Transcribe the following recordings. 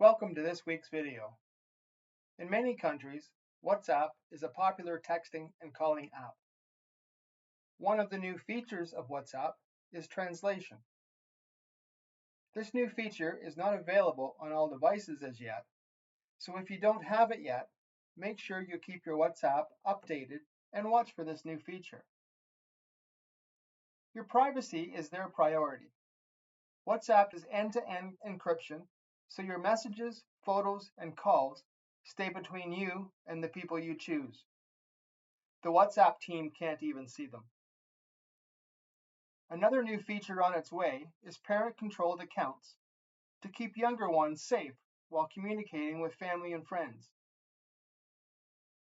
Welcome to this week's video. In many countries, WhatsApp is a popular texting and calling app. One of the new features of WhatsApp is translation. This new feature is not available on all devices as yet, so if you don't have it yet, make sure you keep your WhatsApp updated and watch for this new feature. Your privacy is their priority. WhatsApp is end-to-end encryption, so your messages, photos, and calls stay between you and the people you choose. The WhatsApp team can't even see them. Another new feature on its way is parent-controlled accounts to keep younger ones safe while communicating with family and friends.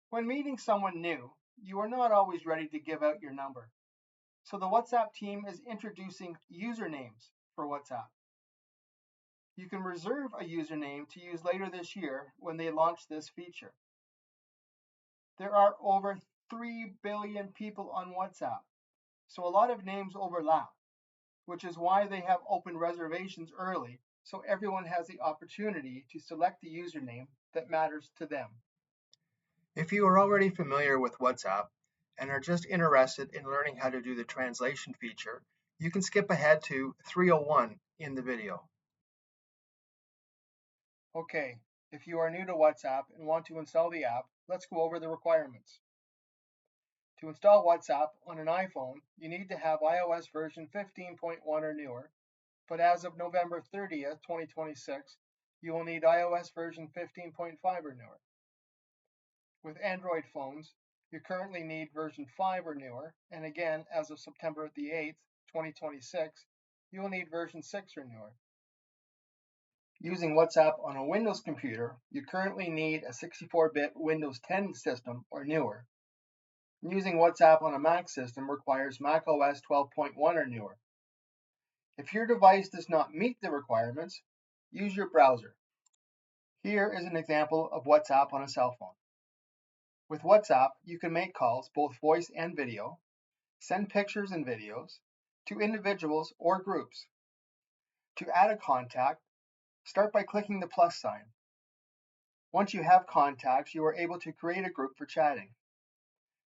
When meeting someone new, you are not always ready to give out your number, so the WhatsApp team is introducing usernames for WhatsApp. You can reserve a username to use later this year when they launch this feature. There are over 3 billion people on WhatsApp, so a lot of names overlap, which is why they have opened reservations early so everyone has the opportunity to select the username that matters to them. If you are already familiar with WhatsApp and are just interested in learning how to do the translation feature, you can skip ahead to 301 in the video. Okay, if you are new to WhatsApp and want to install the app, let's go over the requirements. To install WhatsApp on an iPhone, you need to have iOS version 15.1 or newer, but as of November 30th, 2026, you will need iOS version 15.5 or newer. With Android phones, you currently need version 5 or newer, and again, as of September the 8th, 2026, you will need version 6 or newer. Using WhatsApp on a Windows computer, you currently need a 64-bit Windows 10 system or newer. Using WhatsApp on a Mac system requires macOS 12.1 or newer. If your device does not meet the requirements, use your browser. Here is an example of WhatsApp on a cell phone. With WhatsApp, you can make calls, both voice and video, send pictures and videos to individuals or groups. To add a contact, start by clicking the plus sign. Once you have contacts, you are able to create a group for chatting.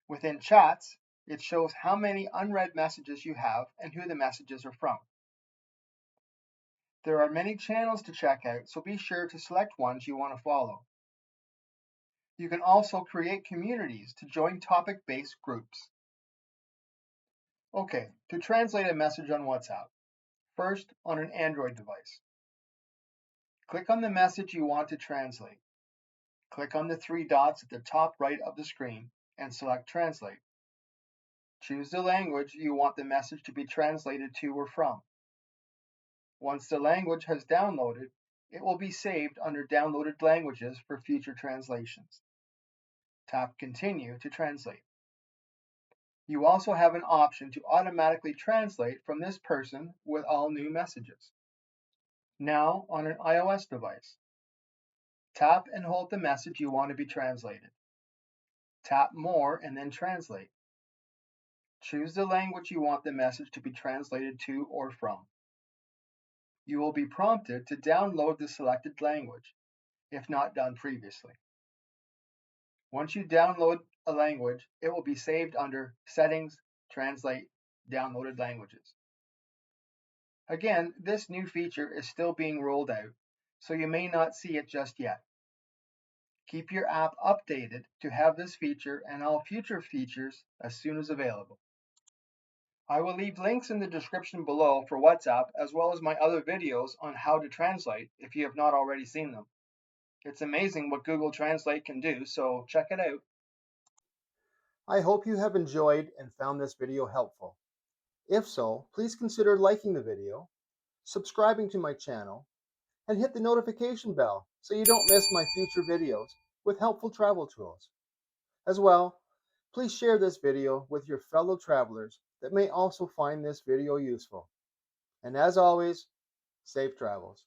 Within chats, it shows how many unread messages you have and who the messages are from. There are many channels to check out, so be sure to select ones you want to follow. You can also create communities to join topic-based groups. Okay, to translate a message on WhatsApp, first on an Android device. Click on the message you want to translate. Click on the 3 dots at the top right of the screen and select Translate. Choose the language you want the message to be translated to or from. Once the language has downloaded, it will be saved under Downloaded Languages for future translations. Tap Continue to translate. You also have an option to automatically translate from this person with all new messages. Now on an iOS device, tap and hold the message you want to be translated. Tap More and then Translate. Choose the language you want the message to be translated to or from. You will be prompted to download the selected language, if not done previously. Once you download a language, it will be saved under Settings, Translate, Downloaded Languages. Again, this new feature is still being rolled out, so you may not see it just yet. Keep your app updated to have this feature and all future features as soon as available. I will leave links in the description below for WhatsApp as well as my other videos on how to translate if you have not already seen them. It's amazing what Google Translate can do, so check it out. I hope you have enjoyed and found this video helpful. If so, please consider liking the video, subscribing to my channel, and hit the notification bell so you don't miss my future videos with helpful travel tools. As well, please share this video with your fellow travelers that may also find this video useful. And as always, safe travels.